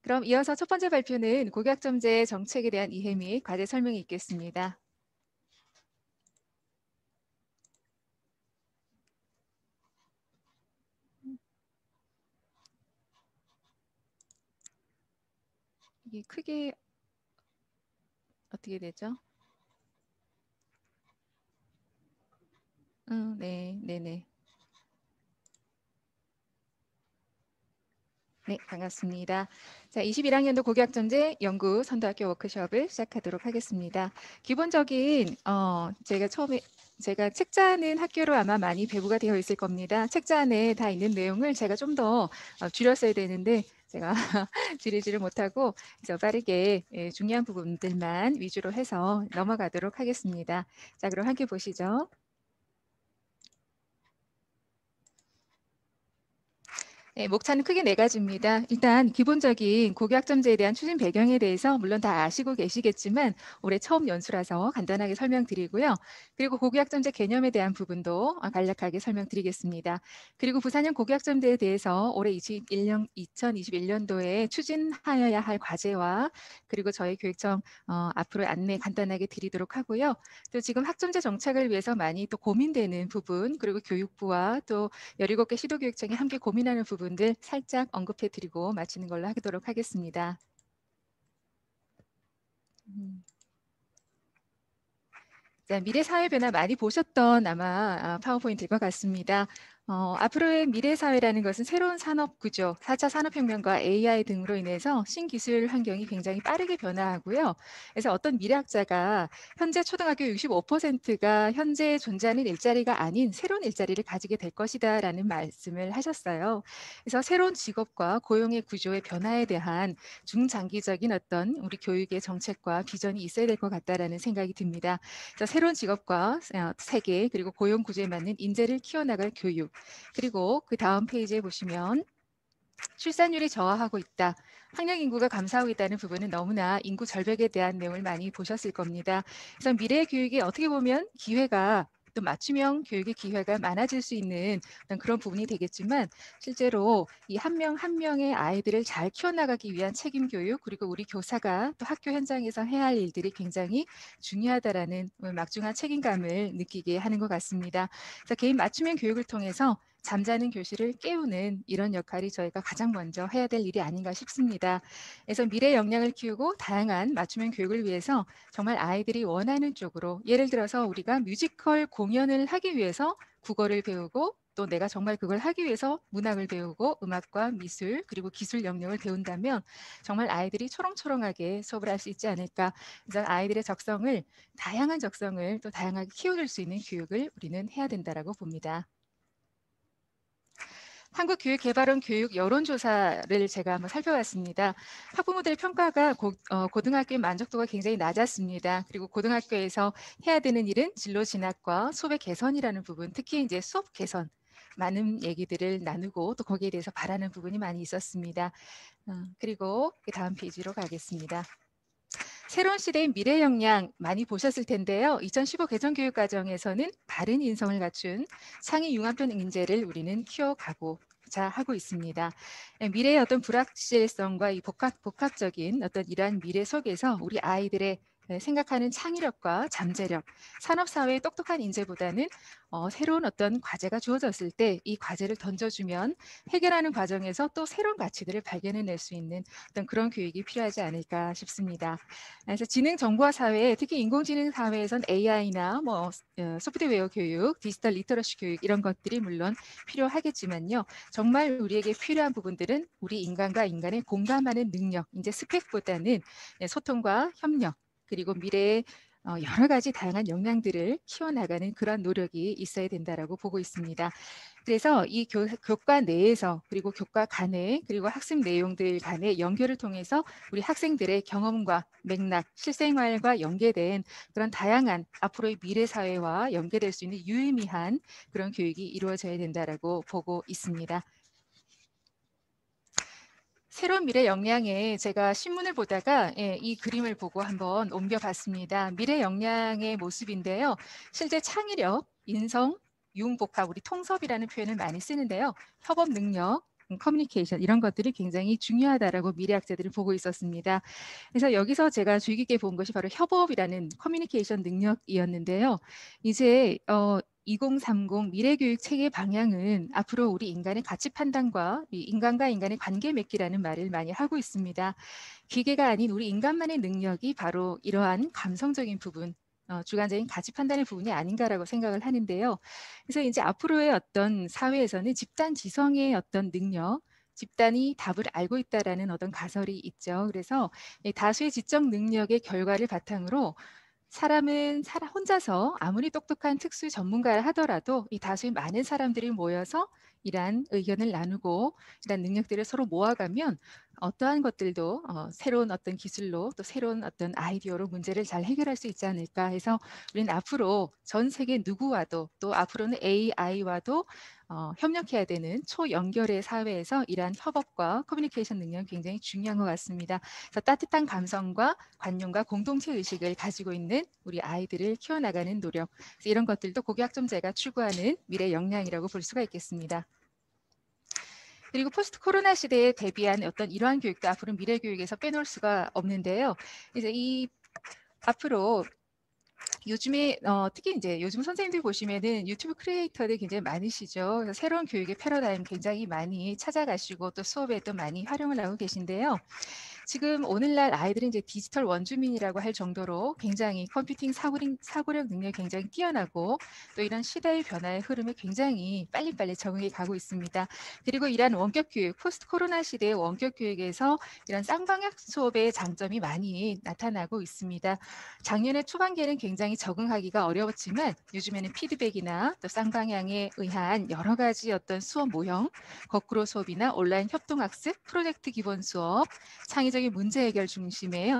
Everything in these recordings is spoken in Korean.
그럼 이어서 첫 번째 발표는 고교학점제 정책에 대한 이해 및 과제 설명이 있겠습니다. 이게 크게 어떻게 되죠? 네, 네네. 네, 반갑습니다. 자, 21학년도 고교학점제 연구 선도학교 워크숍을 시작하도록 하겠습니다. 기본적인 제가 책자는 학교로 아마 많이 배부가 되어 있을 겁니다. 책자 안에 다 있는 내용을 제가 좀 더 줄였어야 되는데 제가 줄이지를 못하고 빠르게 중요한 부분들만 위주로 해서 넘어가도록 하겠습니다. 자, 그럼 함께 보시죠. 네, 목차는 크게 네 가지입니다. 일단 기본적인 고교학점제에 대한 추진 배경에 대해서 물론 다 아시고 계시겠지만 올해 처음 연수라서 간단하게 설명드리고요. 그리고 고교학점제 개념에 대한 부분도 간략하게 설명드리겠습니다. 그리고 부산형 고교학점제에 대해서 올해 2021년도에 추진하여야 할 과제와 그리고 저희 교육청 앞으로 안내 간단하게 드리도록 하고요. 또 지금 학점제 정착을 위해서 많이 또 고민되는 부분 그리고 교육부와 또 17개 시도교육청이 함께 고민하는 부분들 살짝 언급해 드리고 마치는 걸로 하도록 하겠습니다. 자, 미래 사회 변화 많이 보셨던 아마 파워포인트일 것 같습니다. 앞으로의 미래 사회라는 것은 새로운 산업 구조, 4차 산업혁명과 AI 등으로 인해서 신기술 환경이 굉장히 빠르게 변화하고요. 그래서 어떤 미래학자가 현재 초등학교 65%가 현재 존재하는 일자리가 아닌 새로운 일자리를 가지게 될 것이다라는 말씀을 하셨어요. 그래서 새로운 직업과 고용의 구조의 변화에 대한 중장기적인 어떤 우리 교육의 정책과 비전이 있어야 될 것 같다라는 생각이 듭니다. 새로운 직업과 세계 그리고 고용 구조에 맞는 인재를 키워나갈 교육 그리고 그 다음 페이지에 보시면 출산율이 저하하고 있다. 학령 인구가 감소하고 있다는 부분은 너무나 인구 절벽에 대한 내용을 많이 보셨을 겁니다. 그래서 미래 교육이 어떻게 보면 기회가 또 맞춤형 교육의 기회가 많아질 수 있는 그런 부분이 되겠지만 실제로 이 한 명 한 명의 아이들을 잘 키워나가기 위한 책임 교육 그리고 우리 교사가 또 학교 현장에서 해야 할 일들이 굉장히 중요하다라는 막중한 책임감을 느끼게 하는 것 같습니다. 그래서 개인 맞춤형 교육을 통해서 잠자는 교실을 깨우는 이런 역할이 저희가 가장 먼저 해야 될 일이 아닌가 싶습니다. 그래서 미래 역량을 키우고 다양한 맞춤형 교육을 위해서 정말 아이들이 원하는 쪽으로 예를 들어서 우리가 뮤지컬 공연을 하기 위해서 국어를 배우고 또 내가 정말 그걸 하기 위해서 문학을 배우고 음악과 미술 그리고 기술 영역을 배운다면 정말 아이들이 초롱초롱하게 수업을 할 수 있지 않을까. 그래서 아이들의 적성을 다양한 적성을 또 다양하게 키워줄 수 있는 교육을 우리는 해야 된다라고 봅니다. 한국교육개발원 교육 여론조사를 제가 한번 살펴봤습니다. 학부모들의 평가가 고등학교의 만족도가 굉장히 낮았습니다. 그리고 고등학교에서 해야 되는 일은 진로 진학과 수업의 개선이라는 부분, 특히 이제 수업 개선, 많은 얘기들을 나누고 또 거기에 대해서 바라는 부분이 많이 있었습니다. 그리고 그 다음 페이지로 가겠습니다. 새로운 시대의 미래 역량 많이 보셨을 텐데요. 2015 개정교육과정에서는 바른 인성을 갖춘 창의 융합형 인재를 우리는 키워가고자 하고 있습니다. 미래의 어떤 불확실성과 이 복합적인 어떤 이러한 미래 속에서 우리 아이들의 생각하는 창의력과 잠재력, 산업사회의 똑똑한 인재보다는 새로운 어떤 과제가 주어졌을 때 이 과제를 던져주면 해결하는 과정에서 또 새로운 가치들을 발견해낼 수 있는 어떤 그런 교육이 필요하지 않을까 싶습니다. 그래서 지능 정보화 사회에 특히 인공지능 사회에선 AI나 소프트웨어 교육, 디지털 리터러시 교육 이런 것들이 물론 필요하겠지만요. 정말 우리에게 필요한 부분들은 우리 인간과 인간의 공감하는 능력, 이제 스펙보다는 소통과 협력 그리고 미래의 여러 가지 다양한 역량들을 키워나가는 그런 노력이 있어야 된다라고 보고 있습니다. 그래서 이 교과 내에서 그리고 교과 간에 그리고 학습 내용들 간의 연결을 통해서 우리 학생들의 경험과 맥락, 실생활과 연계된 그런 다양한 앞으로의 미래 사회와 연계될 수 있는 유의미한 그런 교육이 이루어져야 된다라고 보고 있습니다. 새로운 미래 역량에 제가 신문을 보다가 이 그림을 보고 한번 옮겨봤습니다. 미래 역량의 모습인데요. 실제 창의력, 인성, 융복합, 우리 통섭이라는 표현을 많이 쓰는데요. 협업 능력, 커뮤니케이션 이런 것들이 굉장히 중요하다라고 미래학자들은 보고 있었습니다. 그래서 여기서 제가 주의 깊게 본 것이 바로 협업이라는 커뮤니케이션 능력이었는데요. 이제 2030 미래교육 체계 방향은 앞으로 우리 인간의 가치 판단과 이 인간과 인간의 관계 맺기라는 말을 많이 하고 있습니다. 기계가 아닌 우리 인간만의 능력이 바로 이러한 감성적인 부분, 주관적인 가치 판단의 부분이 아닌가라고 생각을 하는데요. 그래서 이제 앞으로의 어떤 사회에서는 집단 지성의 어떤 능력, 집단이 답을 알고 있다라는 어떤 가설이 있죠. 그래서 이 다수의 지적 능력의 결과를 바탕으로 사람은 혼자서 아무리 똑똑한 특수 전문가를 하더라도 이 다수의 많은 사람들이 모여서 이러한 의견을 나누고 이러한 능력들을 서로 모아가면 어떠한 것들도 새로운 어떤 기술로 또 새로운 어떤 아이디어로 문제를 잘 해결할 수 있지 않을까 해서 우리는 앞으로 전 세계 누구와도 또 앞으로는 AI와도 협력해야 되는 초연결의 사회에서 이러한 협업과 커뮤니케이션 능력이 굉장히 중요한 것 같습니다. 그래서 따뜻한 감성과 관용과 공동체 의식을 가지고 있는 우리 아이들을 키워나가는 노력, 이런 것들도 고교학점제가 추구하는 미래 역량이라고 볼 수가 있겠습니다. 그리고 포스트 코로나 시대에 대비한 어떤 이러한 교육도 앞으로 미래 교육에서 빼놓을 수가 없는데요. 이제 이 앞으로 요즘에 특히 이제 요즘 선생님들 보시면은 유튜브 크리에이터들 굉장히 많으시죠. 그래서 새로운 교육의 패러다임 굉장히 많이 찾아가시고 또 수업에 또 많이 활용을 하고 계신데요. 지금 오늘날 아이들은 이제 디지털 원주민이라고 할 정도로 굉장히 컴퓨팅 사고력 능력이 굉장히 뛰어나고 또 이런 시대의 변화의 흐름에 굉장히 빨리빨리 적응해 가고 있습니다. 그리고 이러한 원격 교육, 포스트 코로나 시대의 원격 교육에서 이런 쌍방향 수업의 장점이 많이 나타나고 있습니다. 작년에 초반기에는 굉장히 적응하기가 어려웠지만 요즘에는 피드백이나 또 쌍방향에 의한 여러 가지 어떤 수업 모형, 거꾸로 수업이나 온라인 협동학습, 프로젝트 기본 수업, 창의적인 문제 해결 중심의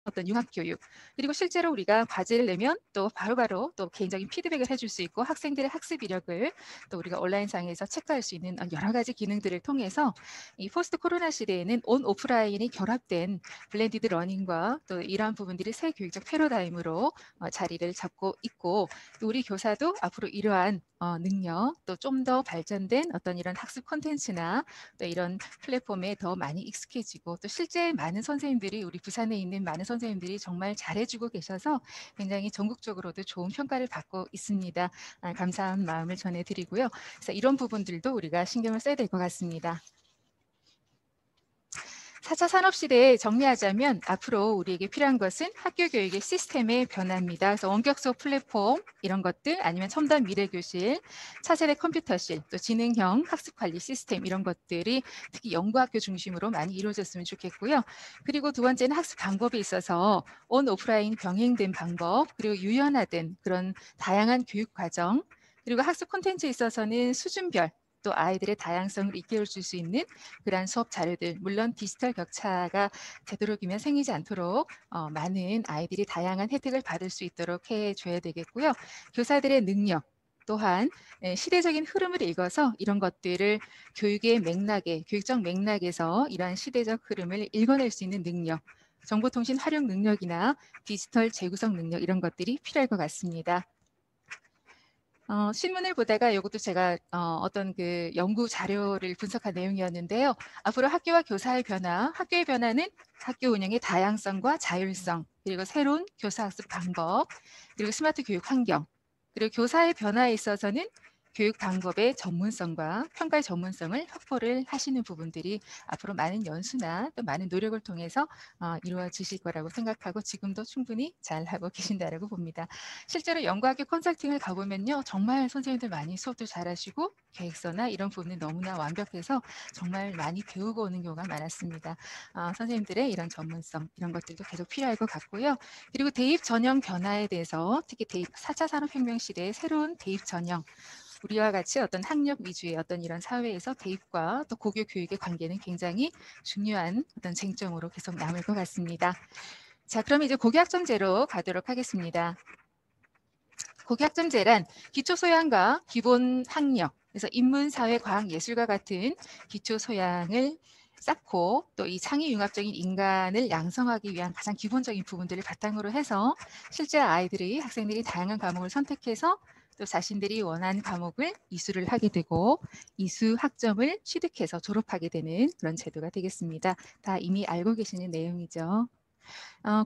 어떤 융합 교육, 그리고 실제로 우리가 과제를 내면 또 바로바로 또 개인적인 피드백을 해줄 수 있고 학생들의 학습 이력을 또 우리가 온라인상에서 체크할 수 있는 여러 가지 기능들을 통해서 이 포스트 코로나 시대에는 온 오프라인이 결합된 블렌디드 러닝과 또 이러한 부분들이 새 교육적 패러다임으로 자리를 잡고 있고, 또 우리 교사도 앞으로 이러한 능력, 또 좀 더 발전된 어떤 이런 학습 콘텐츠나 또 이런 플랫폼에 더 많이 익숙해지고, 또 실제 많은 선생님들이 우리 부산에 있는 많은 선생님들이 정말 잘해주고 계셔서 굉장히 전국적으로도 좋은 평가를 받고 있습니다. 감사한 마음을 전해드리고요. 그래서 이런 부분들도 우리가 신경을 써야 될 것 같습니다. 4차 산업시대에 정리하자면 앞으로 우리에게 필요한 것은 학교 교육의 시스템의 변화입니다. 그래서 원격 수업 플랫폼 이런 것들, 아니면 첨단 미래교실, 차세대 컴퓨터실, 또 지능형 학습관리 시스템 이런 것들이 특히 연구학교 중심으로 많이 이루어졌으면 좋겠고요. 그리고 두 번째는 학습 방법에 있어서 온 오프라인 병행된 방법, 그리고 유연화된 그런 다양한 교육 과정, 그리고 학습 콘텐츠에 있어서는 수준별 또 아이들의 다양성을 일깨워줄 수 있는 그러한 수업 자료들, 물론 디지털 격차가 되도록이면 생기지 않도록 많은 아이들이 다양한 혜택을 받을 수 있도록 해줘야 되겠고요. 교사들의 능력 또한 시대적인 흐름을 읽어서 이런 것들을 교육의 맥락에, 교육적 맥락에서 이러한 시대적 흐름을 읽어낼 수 있는 능력, 정보통신 활용 능력이나 디지털 재구성 능력 이런 것들이 필요할 것 같습니다. 신문을 보다가 이것도 제가 어떤 그 연구 자료를 분석한 내용이었는데요. 앞으로 학교와 교사의 변화, 학교의 변화는 학교 운영의 다양성과 자율성, 그리고 새로운 교사 학습 방법, 그리고 스마트 교육 환경, 그리고 교사의 변화에 있어서는 교육 방법의 전문성과 평가의 전문성을 확보를 하시는 부분들이 앞으로 많은 연수나 또 많은 노력을 통해서 이루어지실 거라고 생각하고 지금도 충분히 잘하고 계신다라고 봅니다. 실제로 연구학교 컨설팅을 가보면요, 정말 선생님들 많이 수업도 잘하시고 계획서나 이런 부분이 너무나 완벽해서 정말 많이 배우고 오는 경우가 많았습니다. 선생님들의 이런 전문성 이런 것들도 계속 필요할 것 같고요. 그리고 대입 전형 변화에 대해서 특히 4차 산업혁명 시대의 새로운 대입 전형, 우리와 같이 어떤 학력 위주의 어떤 이런 사회에서 대입과 또 고교 교육의 관계는 굉장히 중요한 어떤 쟁점으로 계속 남을 것 같습니다. 자, 그럼 이제 고교학점제로 가도록 하겠습니다. 고교학점제란 기초소양과 기본 학력, 그래서 인문, 사회, 과학, 예술과 같은 기초소양을 쌓고 또 이 창의융합적인 인간을 양성하기 위한 가장 기본적인 부분들을 바탕으로 해서 실제 학생들이 다양한 과목을 선택해서 또 자신들이 원하는 과목을 이수를 하게 되고 이수 학점을 취득해서 졸업하게 되는 그런 제도가 되겠습니다. 다 이미 알고 계시는 내용이죠.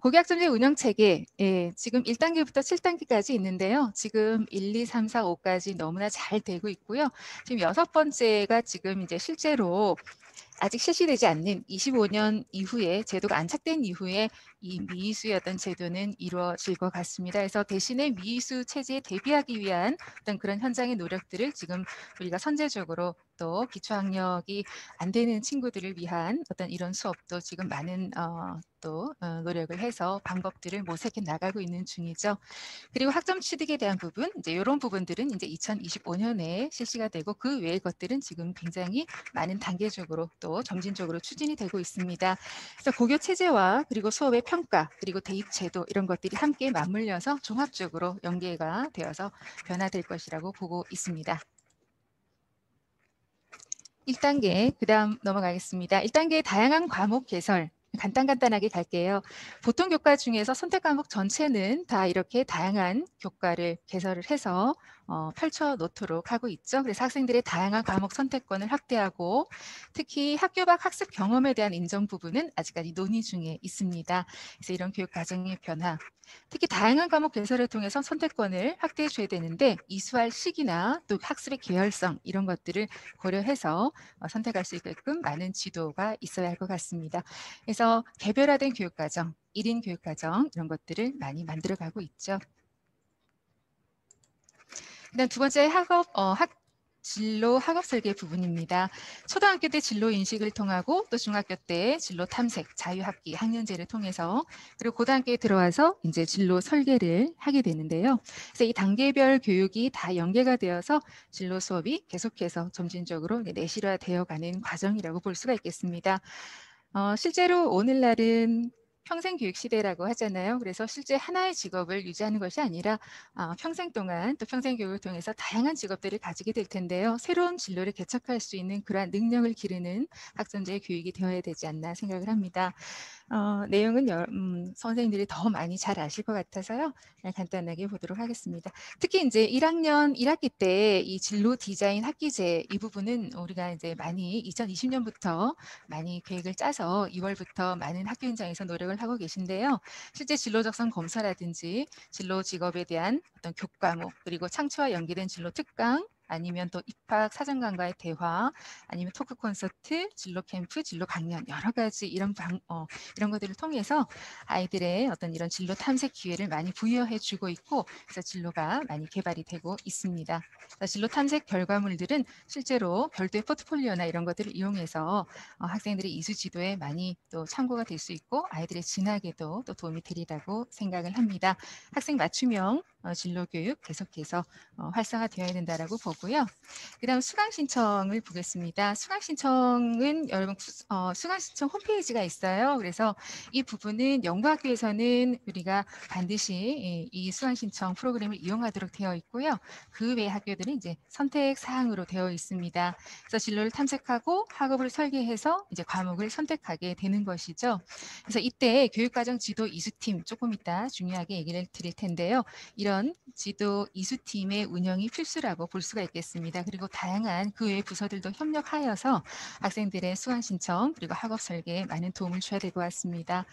고교학점제 운영 체계, 예, 지금 1단계부터 7단계까지 있는데요. 지금 1, 2, 3, 4, 5까지 너무나 잘 되고 있고요. 지금 6번째가 지금 이제 실제로 아직 실시되지 않는 25년 이후에 제도가 안착된 이후에 이 미이수의 어떤 제도는 이루어질 것 같습니다. 그래서 대신에 미이수 체제에 대비하기 위한 어떤 그런 현장의 노력들을 지금 우리가 선제적으로 또 기초학력이 안 되는 친구들을 위한 어떤 이런 수업도 지금 많은 노력을 해서 방법들을 모색해 나가고 있는 중이죠. 그리고 학점 취득에 대한 부분, 이제 이런 부분들은 이제 2025년에 실시가 되고 그 외의 것들은 지금 굉장히 많은 단계적으로 또 점진적으로 추진이 되고 있습니다. 그래서 고교 체제와 그리고 수업의 평가 그리고 대입 제도 이런 것들이 함께 맞물려서 종합적으로 연계가 되어서 변화될 것이라고 보고 있습니다. 1단계, 그 다음 넘어가겠습니다. 1단계의 다양한 과목 개설. 간단하게 갈게요. 보통 교과 중에서 선택 과목 전체는 다 이렇게 다양한 교과를 개설을 해서 펼쳐 놓도록 하고 있죠. 그래서 학생들의 다양한 과목 선택권을 확대하고 특히 학교 밖 학습 경험에 대한 인정 부분은 아직까지 논의 중에 있습니다. 그래서 이런 교육 과정의 변화, 특히 다양한 과목 개설을 통해서 선택권을 확대해 줘야 되는데 이수할 시기나 또 학습의 계열성 이런 것들을 고려해서 선택할 수 있게끔 많은 지도가 있어야 할 것 같습니다. 그래서 개별화된 교육과정, 1인 교육과정 이런 것들을 많이 만들어가고 있죠. 그다음 두 번째 진로 학업 설계 부분입니다. 초등학교 때 진로 인식을 통하고 또 중학교 때 진로 탐색, 자유학기, 학년제를 통해서 그리고 고등학교에 들어와서 이제 진로 설계를 하게 되는데요. 그래서 이 단계별 교육이 다 연계가 되어서 진로 수업이 계속해서 점진적으로 내실화되어 가는 과정이라고 볼 수가 있겠습니다. 실제로 오늘날은 평생 교육 시대라고 하잖아요. 그래서 실제 하나의 직업을 유지하는 것이 아니라 평생 동안 또 평생 교육을 통해서 다양한 직업들을 가지게 될 텐데요. 새로운 진로를 개척할 수 있는 그러한 능력을 기르는 학점제의 교육이 되어야 되지 않나 생각을 합니다. 내용은 선생님들이 더 많이 잘 아실 것 같아서요. 그냥 간단하게 보도록 하겠습니다. 특히 이제 1학년 1학기 때 이 진로 디자인 학기제 이 부분은 우리가 이제 많이 2020년부터 많이 계획을 짜서 2월부터 많은 학교 현장에서 노력을 하고 계신데요. 실제 진로 적성 검사라든지 진로 직업에 대한 어떤 교과목 그리고 창초와 연계된 진로 특강 아니면 또 입학 사정관과의 대화 아니면 토크 콘서트, 진로 캠프, 진로 강연 여러 가지 이런 이런 것들을 통해서 아이들의 어떤 이런 진로 탐색 기회를 많이 부여해 주고 있고 그래서 진로가 많이 개발이 되고 있습니다. 진로 탐색 결과물들은 실제로 별도의 포트폴리오나 이런 것들을 이용해서 학생들의 이수 지도에 많이 또 참고가 될 수 있고 아이들의 진학에도 또 도움이 되리라고 생각을 합니다. 학생 맞춤형 진로 교육 계속해서 활성화되어야 된다라고 보고요. 그다음 수강 신청을 보겠습니다. 수강 신청은 여러분 수강 신청 홈페이지가 있어요. 그래서 이 부분은 연구학교에서는 우리가 반드시 이 수강 신청 프로그램을 이용하도록 되어 있고요. 그 외 학교들은 이제 선택 사항으로 되어 있습니다. 그래서 진로를 탐색하고 학업을 설계해서 이제 과목을 선택하게 되는 것이죠. 그래서 이때 교육과정 지도 이수팀 조금 이따 중요하게 얘기를 드릴 텐데요. 이런 지도 이수팀의 운영이 필수라고 볼 수가 있겠습니다. 그리고 다양한 그 외 부서들도 협력하여서 학생들의 수강 신청 그리고 학업 설계에 많은 도움을 줘야 될 것 같습니다.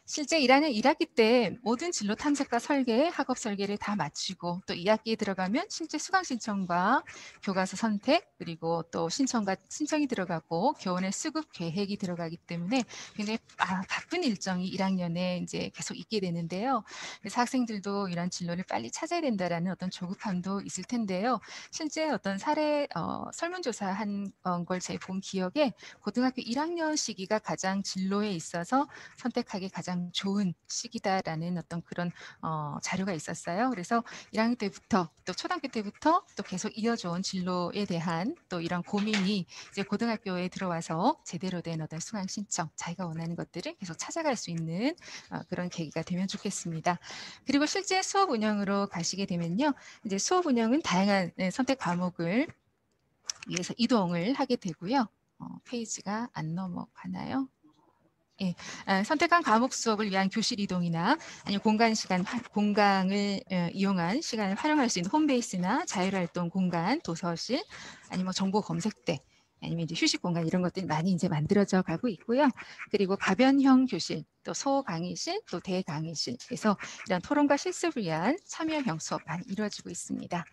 실제 1학년 1학기 때 모든 진로 탐색과 설계, 학업 설계를 다 마치고 또 2학기에 들어가면 실제 수강 신청과 교과서 선택 그리고 또 신청이 들어가고 교원의 수급 계획이 들어가기 때문에 굉장히 바쁜 일정이 1학년에 이제 계속 있게 되는데요. 그래서 학생들도 이런 진로를 빨리 찾아야 된다라는 어떤 조급함도 있을 텐데요. 실제 어떤 사례 설문조사한 걸 제가 본 기억에 고등학교 1학년 시기가 가장 진로에 있어서 선택하기 가장 좋은 시기다라는 어떤 그런 자료가 있었어요. 그래서 1학년 때부터 또 초등학교 때부터 또 계속 이어져온 진로에 대한 또 이런 고민이 이제 고등학교에 들어와서 제대로 된 어떤 수강 신청, 자기가 원하는 것들을 계속 찾아갈 수 있는 그런 계기가 되면 좋겠습니다. 그리고 실제 수업 운영으로 가시게 되면요, 이제 수업 운영은 다양한 선택 과목을 위해서 이동을 하게 되고요. 페이지가 안 넘어가나요? 예, 선택한 과목 수업을 위한 교실 이동이나 아니면 공강을 이용한 시간을 활용할 수 있는 홈베이스나 자율활동 공간, 도서실, 아니면 정보 검색대, 아니면 이제 휴식 공간 이런 것들이 많이 이제 만들어져 가고 있고요. 그리고 가변형 교실, 또 소강의실, 또 대강의실, 그래서 이런 토론과 실습을 위한 참여형 수업 많이 이루어지고 있습니다.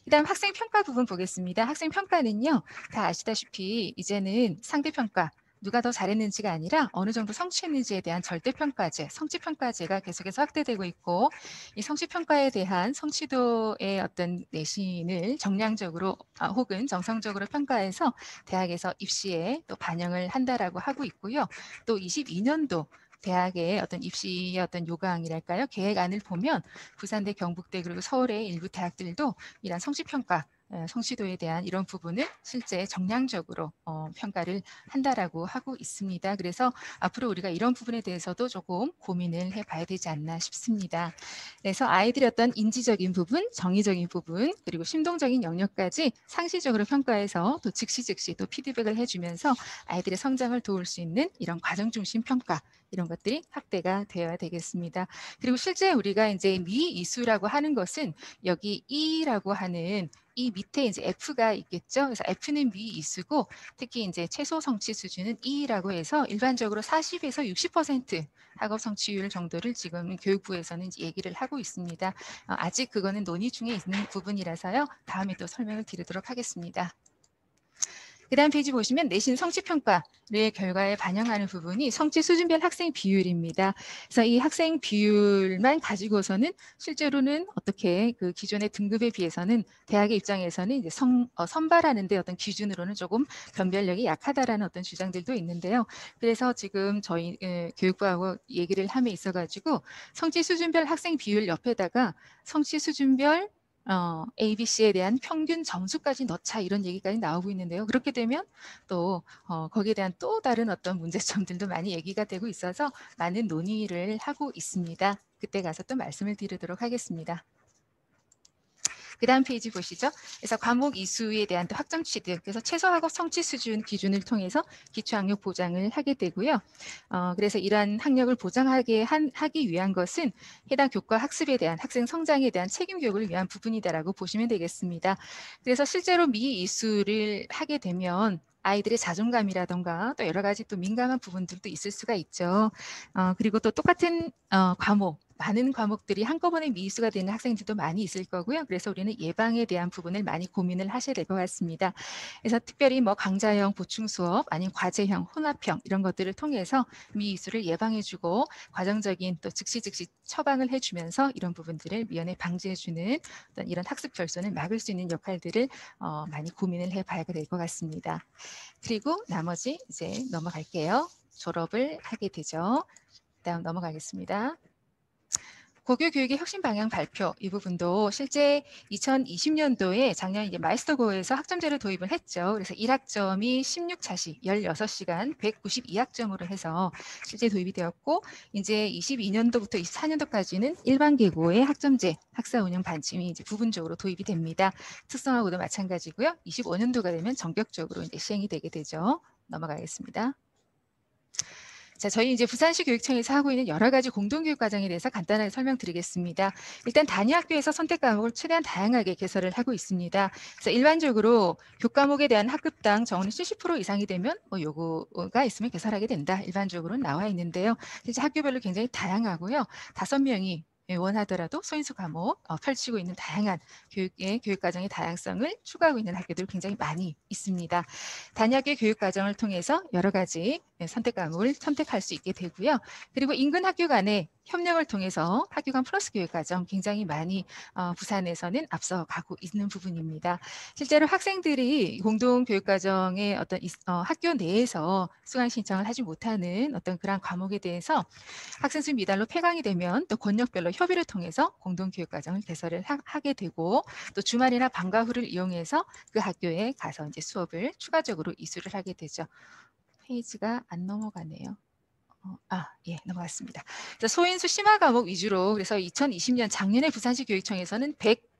그다음 학생 평가 부분 보겠습니다. 학생 평가는요, 다 아시다시피 이제는 상대 평가 누가 더 잘했는지가 아니라 어느 정도 성취했는지에 대한 절대평가제, 성취평가제가 계속해서 확대되고 있고, 이 성취평가에 대한 성취도의 어떤 내신을 정량적으로 혹은 정성적으로 평가해서 대학에서 입시에 또 반영을 한다라고 하고 있고요. 또 22년도 대학의 어떤 입시의 어떤 요강이랄까요? 계획안을 보면 부산대, 경북대 그리고 서울의 일부 대학들도 이런 성취평가, 성취도에 대한 이런 부분을 실제 정량적으로 평가를 한다라고 하고 있습니다. 그래서 앞으로 우리가 이런 부분에 대해서도 조금 고민을 해봐야 되지 않나 싶습니다. 그래서 아이들의 어떤 인지적인 부분, 정의적인 부분, 그리고 심동적인 영역까지 상시적으로 평가해서 또 즉시 또 피드백을 해주면서 아이들의 성장을 도울 수 있는 이런 과정 중심 평가, 이런 것들이 확대가 되어야 되겠습니다. 그리고 실제 우리가 이제 미이수라고 하는 것은 여기 E라고 하는 이 밑에 이제 F가 있겠죠. 그래서 F는 미이수고 특히 이제 최소 성취 수준은 E라고 해서 일반적으로 40에서 60% 학업 성취율 정도를 지금 교육부에서는 이제 얘기를 하고 있습니다. 아직 그거는 논의 중에 있는 부분이라서요. 다음에 또 설명을 드리도록 하겠습니다. 그 다음 페이지 보시면 내신 성취평가의 결과에 반영하는 부분이 성취 수준별 학생 비율입니다. 그래서 이 학생 비율만 가지고서는 실제로는 어떻게 그 기존의 등급에 비해서는 대학의 입장에서는 이제 선발하는 데 어떤 기준으로는 조금 변별력이 약하다라는 어떤 주장들도 있는데요. 그래서 지금 저희 교육부하고 얘기를 함에 있어가지고 성취 수준별 학생 비율 옆에다가 성취 수준별 ABC에 대한 평균 점수까지 넣자 이런 얘기까지 나오고 있는데요. 그렇게 되면 또 거기에 대한 또 다른 어떤 문제점들도 많이 얘기가 되고 있어서 많은 논의를 하고 있습니다. 그때 가서 또 말씀을 드리도록 하겠습니다. 그 다음 페이지 보시죠. 그래서 과목 이수에 대한 또 학점 취득, 그래서 최소 학업 성취 수준 기준을 통해서 기초 학력 보장을 하게 되고요. 그래서 이러한 학력을 하기 위한 것은 해당 교과 학습에 대한 학생 성장에 대한 책임 교육을 위한 부분이다라고 보시면 되겠습니다. 그래서 실제로 미이수를 하게 되면 아이들의 자존감이라던가 또 여러 가지 또 민감한 부분들도 있을 수가 있죠. 그리고 또 똑같은 과목, 많은 과목들이 한꺼번에 미이수가 되는 학생들도 많이 있을 거고요. 그래서 우리는 예방에 대한 부분을 많이 고민을 하셔야 될 것 같습니다. 그래서 특별히 뭐 강좌형 보충 수업, 아니면 과제형, 혼합형 이런 것들을 통해서 미이수를 예방해주고 과정적인 또 즉시 처방을 해주면서 이런 부분들을 미연에 방지해주는 어떤 이런 학습 결손을 막을 수 있는 역할들을 많이 고민을 해봐야 될 것 같습니다. 그리고 나머지 이제 넘어갈게요. 졸업을 하게 되죠. 다음 넘어가겠습니다. 고교 교육의 혁신 방향 발표 이 부분도 실제 2020년도에 작년 이제 마이스터고에서 학점제를 도입을 했죠. 그래서 1학점이 16차시 16시간 192학점으로 해서 실제 도입이 되었고 이제 22년도부터 24년도까지는 일반 계고의 학점제 학사 운영 반침이 이제 부분적으로 도입이 됩니다. 특성하고도 마찬가지고요. 25년도가 되면 전격적으로 이제 시행이 되게 되죠. 넘어가겠습니다. 자, 저희 이제 부산시 교육청에서 하고 있는 여러 가지 공동교육 과정에 대해서 간단하게 설명드리겠습니다. 일단 단위 학교에서 선택 과목을 최대한 다양하게 개설을 하고 있습니다. 그래서 일반적으로 교과목에 대한 학급당 정원이 70% 이상이 되면 뭐 요구가 있으면 개설하게 된다. 일반적으로는 나와 있는데요. 실제 학교별로 굉장히 다양하고요. 5명이 원하더라도 소인수 과목 펼치고 있는 다양한 교육 과정의 다양성을 추구하고 있는 학교들 굉장히 많이 있습니다. 단약의 교육 과정을 통해서 여러 가지 선택 과목을 선택할 수 있게 되고요. 그리고 인근 학교 간의 협력을 통해서 학교 간 플러스 교육 과정 굉장히 많이 부산에서는 앞서가고 있는 부분입니다. 실제로 학생들이 공동 교육 과정의 어떤 학교 내에서 수강 신청을 하지 못하는 어떤 그런 과목에 대해서 학생 수 미달로 폐강이 되면 또 권역별로 협의를 통해서 공동 교육 과정을 개설을 하게 되고 또 주말이나 방과 후를 이용해서 그 학교에 가서 이제 수업을 추가적으로 이수를 하게 되죠. 페이지가 안 넘어가네요. 예, 넘어갔습니다. 그래서 소인수 심화 과목 위주로 그래서 2020년 작년에 부산시 교육청에서는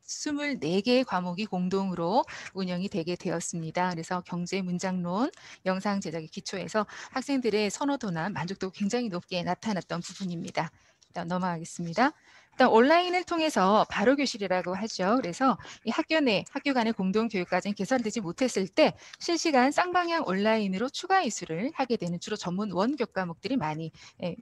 24개의 과목이 공동으로 운영이 되게 되었습니다. 그래서 경제 문장론, 영상 제작의 기초에서 학생들의 선호도나 만족도가 굉장히 높게 나타났던 부분입니다. 일단 넘어가겠습니다. 일단 온라인을 통해서 바로 교실이라고 하죠. 그래서 이 학교 내, 학교 간의 공동교육과정이 개설되지 못했을 때 실시간 쌍방향 온라인으로 추가 이수를 하게 되는 주로 전문 원교 과목들이 많이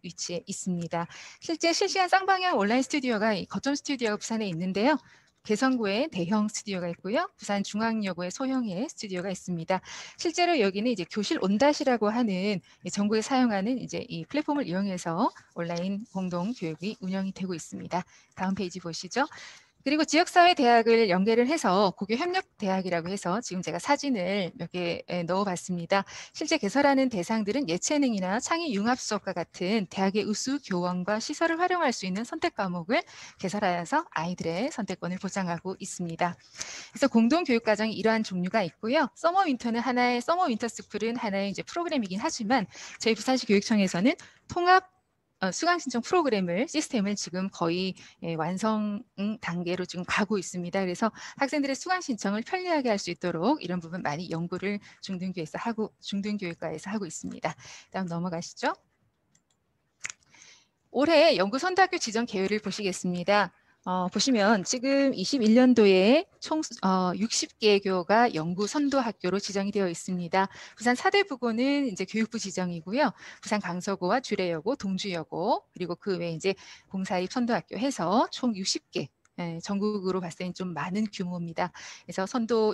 위치해 있습니다. 실제 실시간 쌍방향 온라인 스튜디오가 거점 스튜디오가 부산에 있는데요. 개성구에 대형 스튜디오가 있고요. 부산 중앙여고에 소형의 스튜디오가 있습니다. 실제로 여기는 이제 교실 온닷이라고 하는 전국에 사용하는 이제 이 플랫폼을 이용해서 온라인 공동 교육이 운영이 되고 있습니다. 다음 페이지 보시죠. 그리고 지역사회 대학을 연계를 해서 고교 협력 대학이라고 해서 지금 제가 사진을 몇 개 넣어봤습니다. 실제 개설하는 대상들은 예체능이나 창의 융합 수업과 같은 대학의 우수 교원과 시설을 활용할 수 있는 선택 과목을 개설하여서 아이들의 선택권을 보장하고 있습니다. 그래서 공동 교육 과정이 이러한 종류가 있고요. 서머 윈터 스쿨은 하나의 이제 프로그램이긴 하지만 저희 부산시 교육청에서는 통합 수강 신청 프로그램을 시스템을 지금 거의 완성 단계로 지금 가고 있습니다. 그래서 학생들의 수강 신청을 편리하게 할 수 있도록 이런 부분 많이 연구를 중등교육과에서 하고 있습니다. 다음 넘어가시죠. 올해 연구선도학교 지정 계획을 보시겠습니다. 보시면 지금 21년도에 총 60개교가 연구선도학교로 지정이 되어 있습니다. 부산 사대부고는 이제 교육부 지정이고요. 부산 강서고와 주례여고, 동주여고 그리고 그 외에 이제 공사입 선도학교 해서 총 60개. 전국으로 봤을 때는 좀 많은 규모입니다. 그래서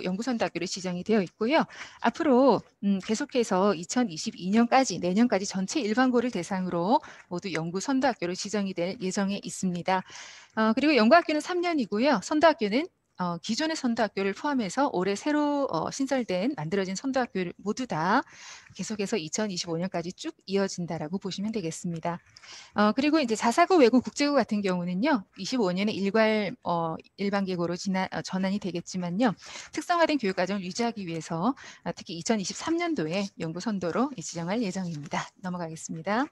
연구선도학교로 지정이 되어 있고요. 앞으로 계속해서 2022년까지 내년까지 전체 일반고를 대상으로 모두 연구선도학교로 지정이 될 예정에 있습니다. 그리고 연구학교는 3년이고요. 선도학교는 기존의 선도학교를 포함해서 올해 새로 만들어진 선도학교를 모두 다 계속해서 2025년까지 쭉 이어진다라고 보시면 되겠습니다. 그리고 이제 자사고, 외고, 국제고 같은 경우는요, 25년에 일반계고로 전환이 되겠지만요, 특성화된 교육과정을 유지하기 위해서 특히 2023년도에 연구선도로 지정할 예정입니다. 넘어가겠습니다.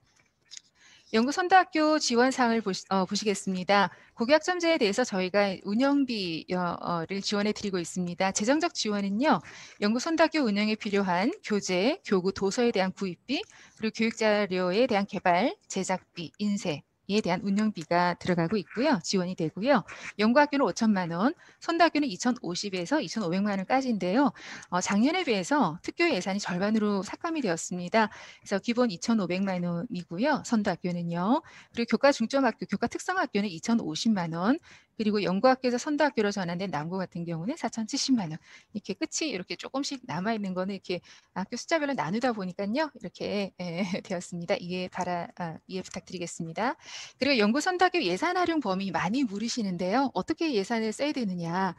연구선도학교 지원사항을 보시겠습니다. 고교학점제에 대해서 저희가 운영비를 지원해 드리고 있습니다. 재정적 지원은요, 연구선도학교 운영에 필요한 교재, 교구, 도서에 대한 구입비, 그리고 교육자료에 대한 개발, 제작비, 인쇄, 에 대한 운영비가 들어가고 있고요. 지원이 되고요. 연구학교는 5천만 원, 선도학교는 2,050에서 2,500만 원까지인데요. 작년에 비해서 특교 예산이 절반으로 삭감이 되었습니다. 그래서 기본 2,500만 원이고요. 선도학교는요. 그리고 교과 중점학교, 교과 특성학교는 2,050만 원, 그리고 연구학교에서 선도학교로 전환된 남고 같은 경우는 4,070만 원. 이렇게 끝이 이렇게 조금씩 남아 있는 거는 이렇게 학교 숫자별로 나누다 보니까요. 이렇게 되었습니다. 이해 부탁드리겠습니다. 그리고 연구선도학교 예산 활용 범위 많이 물으시는데요. 어떻게 예산을 써야 되느냐.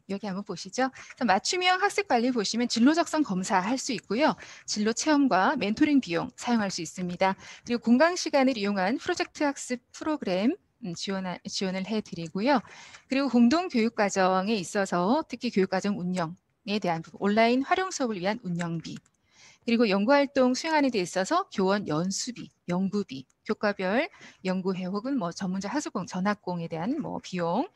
여기 한번 보시죠. 맞춤형 학습 관리 보시면 진로 적성 검사 할 수 있고요. 진로 체험과 멘토링 비용 사용할 수 있습니다. 그리고 공강 시간을 이용한 프로젝트 학습 프로그램 지원을 해드리고요. 그리고 공동교육과정에 있어서 특히 교육과정 운영에 대한 부분, 온라인 활용 수업을 위한 운영비, 그리고 연구활동 수행하는 데 있어서 교원 연수비, 연구비, 교과별 연구회 혹은 전문적 학습공, 전학공에 대한 비용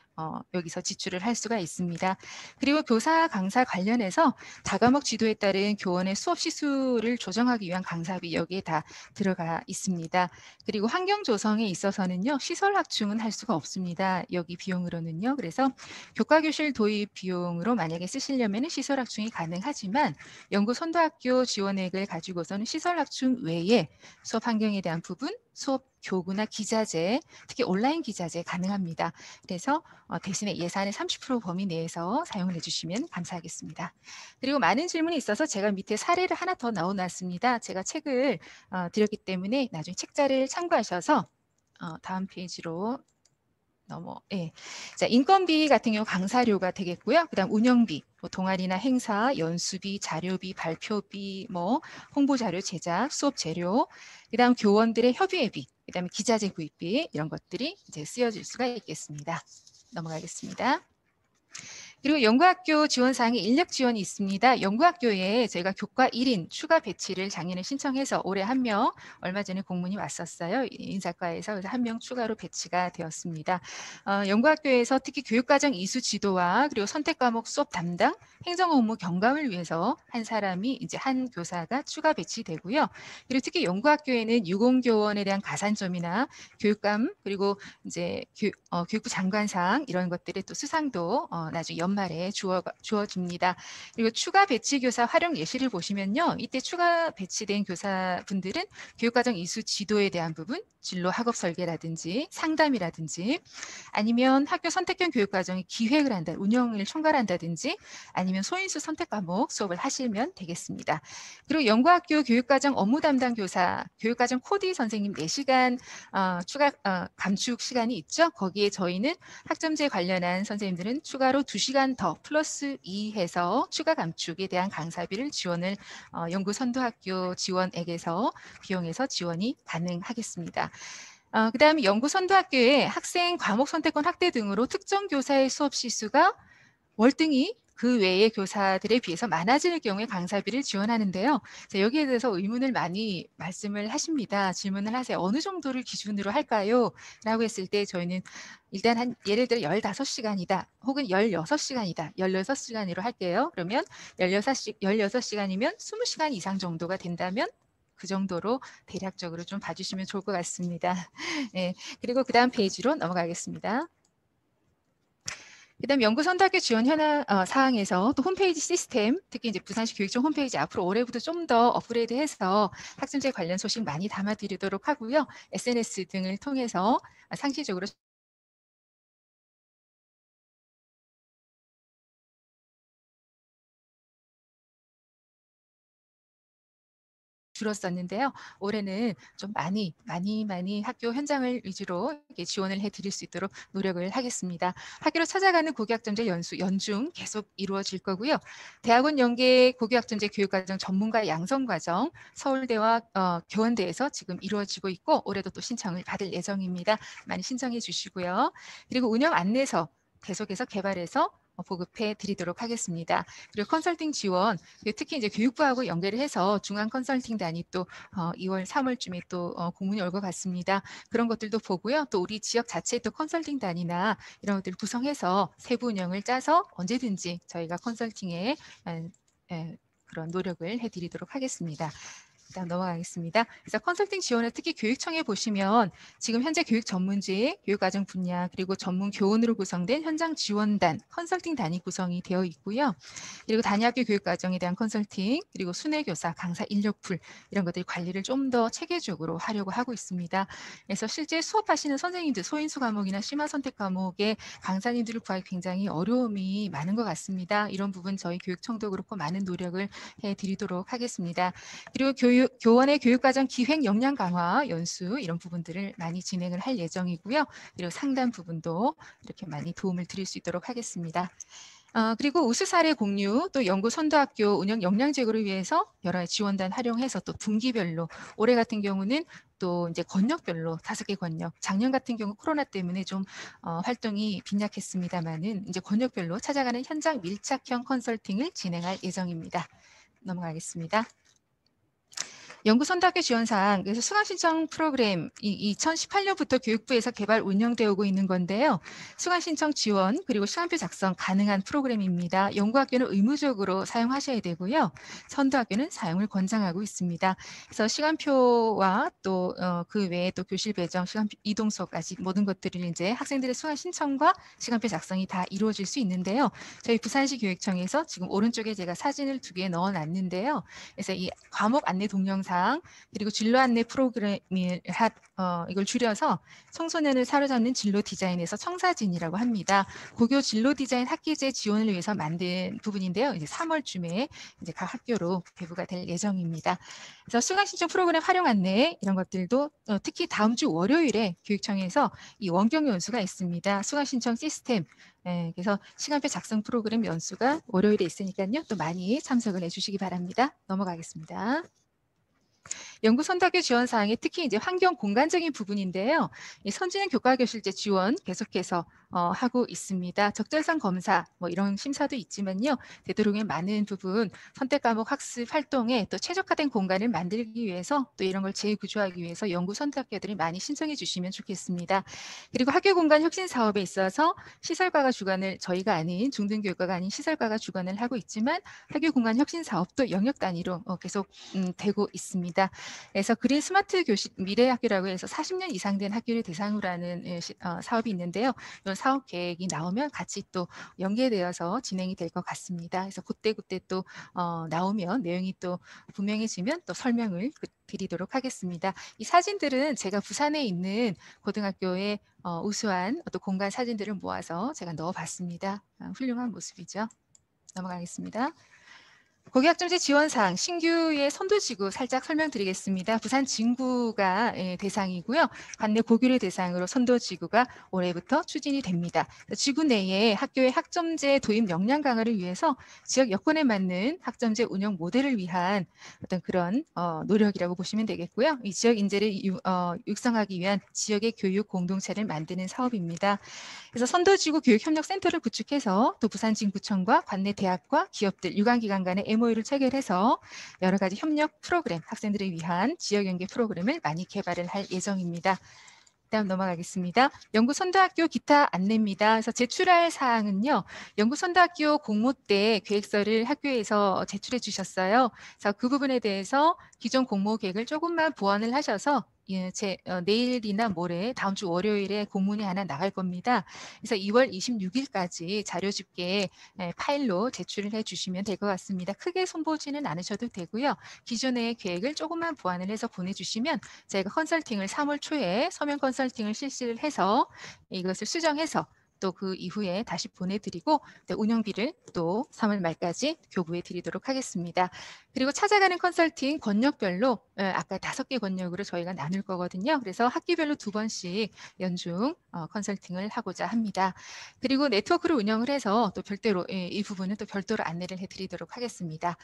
여기서 지출을 할 수가 있습니다. 그리고 교사 강사 관련해서 다과목 지도에 따른 교원의 수업 시수를 조정하기 위한 강사비 여기에 다 들어가 있습니다. 그리고 환경 조성에 있어서는요, 시설 확충은 할 수가 없습니다. 여기 비용으로는요. 그래서 교과교실 도입 비용으로 만약에 쓰시려면 시설 확충이 가능하지만 연구선도학교 지원액을 가지고서는 시설 확충 외에 수업 환경에 대한 부분, 수업 교구나 기자재, 특히 온라인 기자재 가능합니다. 그래서 대신에 예산의 30% 범위 내에서 사용을 해주시면 감사하겠습니다. 그리고 많은 질문이 있어서 제가 밑에 사례를 하나 더 넣어놨습니다. 제가 책을 드렸기 때문에 나중에 책자를 참고하셔서 다음 페이지로 자, 인건비 같은 경우 강사료가 되겠고요. 그다음 운영비, 동아리나 행사, 연수비, 자료비, 발표비, 홍보 자료 제작, 수업 재료, 그다음 교원들의 협의회비, 그다음에 기자재 구입비 이런 것들이 이제 쓰여질 수가 있겠습니다. 넘어가겠습니다. 그리고 연구학교 지원사항에 인력 지원이 있습니다. 연구학교에 저희가 교과 1인 추가 배치를 작년에 신청해서 올해 1명 얼마 전에 공문이 왔었어요. 인사과에서 그래서 1명 추가로 배치가 되었습니다. 연구학교에서 특히 교육과정 이수 지도와 그리고 선택과목 수업 담당, 행정 업무 경감을 위해서 한 사람이 이제 한 교사가 추가 배치되고요. 그리고 특히 연구학교에는 유공교원에 대한 가산점이나 교육감 그리고 이제 교육부 장관상 이런 것들의 또 수상도 나중에 연말에 주어집니다. 그리고 추가 배치 교사 활용 예시를 보시면요. 이때 추가 배치된 교사분들은 교육과정 이수 지도에 대한 부분, 진로 학업 설계라든지 상담이라든지 아니면 학교 선택형 교육과정의 기획을 한다, 운영을 총괄한다든지 아니면 소인수 선택 과목 수업을 하시면 되겠습니다. 그리고 연구학교 교육과정 업무 담당 교사, 교육과정 코디 선생님 4시간 추가 감축 시간이 있죠. 거기에 저희는 학점제 관련한 선생님들은 추가로 2시간 더 플러스 2 해서 추가 감축에 대한 강사비를 지원을 연구선도학교 지원액에서 비용에서 지원이 가능하겠습니다. 그 다음에 연구선도학교에 학생 과목 선택권 확대 등으로 특정 교사의 수업 시수가 월등히 그 외의 교사들에 비해서 많아질 경우에 강사비를 지원하는데요. 여기에 대해서 의문을 많이 말씀을 하십니다. 질문을 하세요. 어느 정도를 기준으로 할까요? 라고 했을 때 저희는 일단 한 예를 들어 15시간이다 혹은 16시간이다. 16시간으로 할게요. 그러면 16시간이면 20시간 이상 정도가 된다면 그 정도로 대략적으로 좀 봐주시면 좋을 것 같습니다. 네, 그리고 그 다음 페이지로 넘어가겠습니다. 그다음 연구선도학교 지원 현황 사항에서 또 홈페이지 시스템, 특히 이제 부산시 교육청 홈페이지 앞으로 올해부터 좀 더 업그레이드해서 학점제 관련 소식 많이 담아드리도록 하고요. SNS 등을 통해서 상시적으로 줄었었는데요. 올해는 좀 많이 학교 현장을 위주로 지원을 해드릴 수 있도록 노력을 하겠습니다. 학교로 찾아가는 고교학점제 연중 계속 이루어질 거고요. 대학원 연계 고교학점제 교육과정 전문가 양성과정 서울대와 교원대에서 지금 이루어지고 있고 올해도 또 신청을 받을 예정입니다. 많이 신청해 주시고요. 그리고 운영 안내서 계속해서 개발해서 보급해 드리도록 하겠습니다. 그리고 컨설팅 지원, 특히 이제 교육부하고 연계를 해서 중앙 컨설팅단이 또 2월, 3월쯤에 또 공문이 올 것 같습니다. 그런 것들도 보고요. 또 우리 지역 자체의 또 컨설팅단이나 이런 것들을 구성해서 세부 운영을 짜서 언제든지 저희가 컨설팅에 그런 노력을 해드리도록 하겠습니다. 일단 넘어가겠습니다. 그래서 컨설팅 지원을 특히 교육청에 보시면 지금 현재 교육 전문직, 교육과정 분야 그리고 전문 교원으로 구성된 현장 지원단, 컨설팅단이 구성이 되어 있고요. 그리고 단위학교 교육과정에 대한 컨설팅, 그리고 순회교사, 강사 인력풀 이런 것들 관리를 좀 더 체계적으로 하려고 하고 있습니다. 그래서 실제 수업하시는 선생님들, 소인수 과목이나 심화 선택 과목의 강사님들을 구하기 굉장히 어려움이 많은 것 같습니다. 이런 부분 저희 교육청도 그렇고 많은 노력을 해드리도록 하겠습니다. 그리고 교원의 교육과정 기획 역량 강화 연수 이런 부분들을 많이 진행을 할 예정이고요. 그리고 상담 부분도 이렇게 많이 도움을 드릴 수 있도록 하겠습니다. 그리고 우수 사례 공유, 또 연구 선도학교 운영 역량 제고를 위해서 여러 지원단 활용해서 또 분기별로 올해 같은 경우는 또 이제 권역별로 5개 권역, 작년 같은 경우 코로나 때문에 좀 활동이 빈약했습니다만은 이제 권역별로 찾아가는 현장 밀착형 컨설팅을 진행할 예정입니다. 넘어가겠습니다. 연구선도학교 지원사항, 그래서 수강신청 프로그램 2018년부터 교육부에서 개발 운영되어 오고 있는 건데요. 수강신청 지원 그리고 시간표 작성 가능한 프로그램입니다. 연구학교는 의무적으로 사용하셔야 되고요. 선도학교는 사용을 권장하고 있습니다. 그래서 시간표와 또 그 외에 또 교실 배정, 시간표 이동 수업까지 모든 것들을 이제 학생들의 수강 신청과 시간표 작성이 다 이루어질 수 있는데요. 저희 부산시 교육청에서 지금 오른쪽에 제가 사진을 2개 넣어놨는데요. 그래서 이 과목 안내 동영상 그리고 진로 안내 프로그램을 이걸 줄여서 청소년을 사로잡는 진로 디자인에서 청사진이라고 합니다. 고교 진로 디자인 학기제 지원을 위해서 만든 부분인데요. 이제 3월쯤에 이제 각 학교로 배부가 될 예정입니다. 그래서 수강 신청 프로그램 활용 안내 이런 것들도 특히 다음 주 월요일에 교육청에서 이 원격 연수가 있습니다. 수강 신청 시스템 그래서 시간표 작성 프로그램 연수가 월요일에 있으니까요. 또 많이 참석을 해주시기 바랍니다. 넘어가겠습니다. 연구 선박교 지원 사항이 특히 이제 환경 공간적인 부분인데요. 이 선진형 교과교실제 지원 계속해서 하고 있습니다. 적절성 검사 뭐 이런 심사도 있지만요. 되도록이면 많은 부분 선택 과목 학습 활동에 또 최적화된 공간을 만들기 위해서 또 이런 걸 재구조하기 위해서 연구 선박교들이 많이 신청해 주시면 좋겠습니다. 그리고 학교 공간 혁신 사업에 있어서 시설과가 주관을 저희가 아닌 중등교육과가 아닌 시설과가 주관을 하고 있지만 학교 공간 혁신 사업도 영역 단위로 계속 되고 있습니다. 그래서 그린 스마트 교실 미래 학교라고 해서 40년 이상 된 학교를 대상으로 하는 사업이 있는데요. 이런 사업 계획이 나오면 같이 또 연계되어서 진행이 될 것 같습니다. 그래서 그때 또 나오면 내용이 또 분명해지면 또 설명을 드리도록 하겠습니다. 이 사진들은 제가 부산에 있는 고등학교의 우수한 또 공간 사진들을 모아서 제가 넣어봤습니다. 훌륭한 모습이죠. 넘어가겠습니다. 고교학점제 지원사항 신규의 선도지구 살짝 설명드리겠습니다. 부산 진구가 대상이고요. 관내 고교를 대상으로 선도지구가 올해부터 추진이 됩니다. 지구 내에 학교의 학점제 도입 역량 강화를 위해서 지역 여건에 맞는 학점제 운영 모델을 위한 어떤 그런 노력이라고 보시면 되겠고요. 이 지역 인재를 육성하기 위한 지역의 교육 공동체를 만드는 사업입니다. 그래서 선도지구 교육협력센터를 구축해서 또 부산진구청과 관내 대학과 기업들, 유관기관 간의 MOU를 체결해서 여러 가지 협력 프로그램, 학생들을 위한 지역연계 프로그램을 많이 개발을 할 예정입니다. 다음 넘어가겠습니다. 연구선도학교 기타 안내입니다. 그래서 제출할 사항은요. 연구선도학교 공모 때 계획서를 학교에서 제출해 주셨어요. 그래서 그 부분에 대해서 기존 공모 계획을 조금만 보완을 하셔서 내일이나 모레 다음 주 월요일에 공문이 하나 나갈 겁니다. 그래서 2월 26일까지 자료 집계 파일로 제출을 해주시면 될 것 같습니다. 크게 손보지는 않으셔도 되고요. 기존의 계획을 조금만 보완을 해서 보내주시면 저희가 컨설팅을 3월 초에 서면 컨설팅을 실시를 해서 이것을 수정해서 또 그 이후에 다시 보내드리고 운영비를 또 3월 말까지 교부해 드리도록 하겠습니다. 그리고 찾아가는 컨설팅 권역별로 아까 5개 권역으로 저희가 나눌 거거든요. 그래서 학기별로 2번씩 연중 컨설팅을 하고자 합니다. 그리고 네트워크를 운영을 해서 또 별도로 이 부분은 또 별도로 안내를 해드리도록 하겠습니다.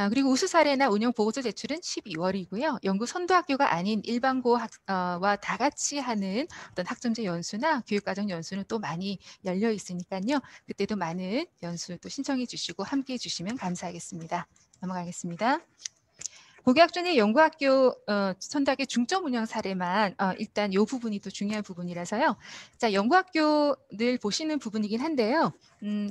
그리고 우수 사례나 운영 보고서 제출은 12월이고요. 연구 선도학교가 아닌 일반고와 다 같이 하는 어떤 학점제 연수나 교육과정 연수는 또 많이 열려 있으니까요. 그때도 많은 연수 또 신청해 주시고 함께 해 주시면 감사하겠습니다. 넘어가겠습니다. 고교학전의 연구학교 선도학교 중점 운영 사례만 일단 이 부분이 또 중요한 부분이라서요. 자, 연구학교를 보시는 부분이긴 한데요.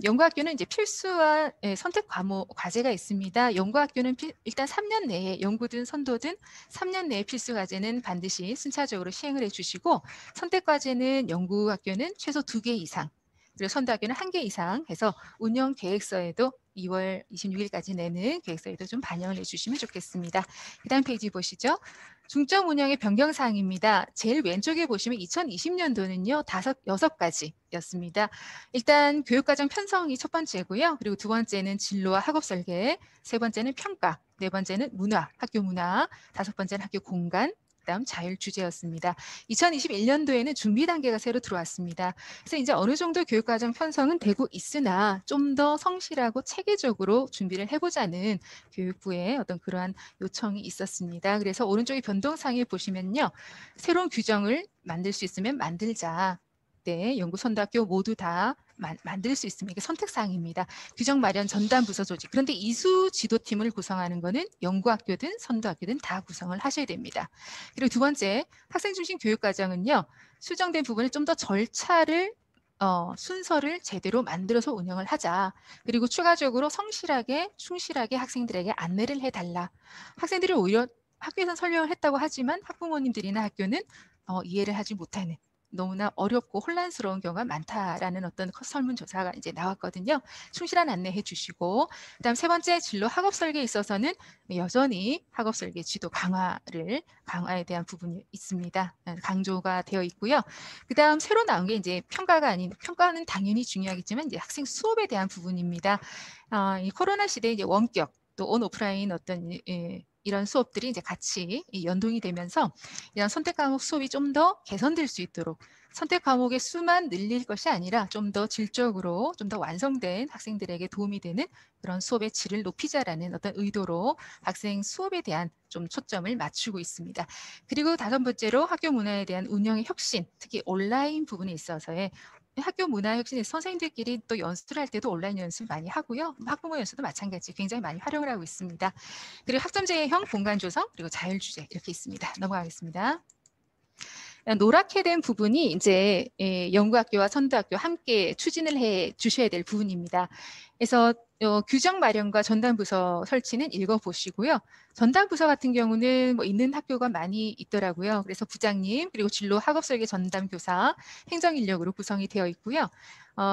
연구학교는 이제 필수와 선택 과목 과제가 있습니다. 연구학교는 일단 3년 내에 연구든 선도든 3년 내에 필수 과제는 반드시 순차적으로 시행을 해주시고 선택 과제는 연구학교는 최소 2개 이상 그리고 선도학교는 1개 이상 해서 운영 계획서에도 2월 26일까지 내는 계획서에도 좀 반영을 해주시면 좋겠습니다. 그 다음 페이지 보시죠. 중점 운영의 변경사항입니다. 제일 왼쪽에 보시면 2020년도는요. 6가지였습니다. 일단 교육과정 편성이 첫 번째고요. 그리고 두 번째는 진로와 학업 설계, 세 번째는 평가, 네 번째는 문화, 학교 문화, 다섯 번째는 학교 공간, 그다음 자율 주제였습니다. 2021년도에는 준비 단계가 새로 들어왔습니다. 그래서 이제 어느 정도 교육과정 편성은 되고 있으나 좀 더 성실하고 체계적으로 준비를 해보자는 교육부의 어떤 그러한 요청이 있었습니다. 그래서 오른쪽에 변동사항에 보시면요. 새로운 규정을 만들 수 있으면 만들자. 네, 연구선도학교 모두 다 만들 수 있으면 이게 선택사항입니다. 규정 마련 전담 부서 조직. 그런데 이수 지도팀을 구성하는 것은 연구학교든 선도학교든 다 구성을 하셔야 됩니다. 그리고 두 번째, 학생 중심 교육과정은요. 수정된 부분을 좀 더 절차를 순서를 제대로 만들어서 운영을 하자. 그리고 추가적으로 성실하게 충실하게 학생들에게 안내를 해달라. 학생들이 오히려 학교에서 설명을 했다고 하지만 학부모님들이나 학교는 이해를 하지 못하는 너무나 어렵고 혼란스러운 경우가 많다라는 어떤 설문조사가 이제 나왔거든요. 충실한 안내해 주시고 그다음 세 번째 진로 학업 설계에 있어서는 여전히 학업 설계 지도 강화에 대한 부분이 있습니다. 강조가 되어 있고요. 그다음 새로 나온 게 이제 평가가 아닌 평가는 당연히 중요하겠지만 이제 학생 수업에 대한 부분입니다. 이 코로나 시대에 이제 원격 또 온 오프라인 어떤 이런 수업들이 이제 같이 연동이 되면서 이런 선택 과목 수업이 좀 더 개선될 수 있도록 선택 과목의 수만 늘릴 것이 아니라 좀 더 질적으로 좀 더 완성된 학생들에게 도움이 되는 그런 수업의 질을 높이자라는 어떤 의도로 학생 수업에 대한 좀 초점을 맞추고 있습니다. 그리고 다섯 번째로 학교 문화에 대한 운영의 혁신, 특히 온라인 부분에 있어서의 학교 문화 혁신에 선생님들끼리 또 연수를 할 때도 온라인 연습 많이 하고요. 학부모 연수도 마찬가지 굉장히 많이 활용을 하고 있습니다. 그리고 학점제형 공간 조성 그리고 자율주제 이렇게 있습니다. 넘어가겠습니다. 노랗게 된 부분이 이제 연구학교와 선도학교 함께 추진을 해 주셔야 될 부분입니다. 그래서 규정 마련과 전담부서 설치는 읽어보시고요. 전담부서 같은 경우는 뭐 있는 학교가 많이 있더라고요. 그래서 부장님 그리고 진로 학업설계 전담교사 행정인력으로 구성이 되어 있고요.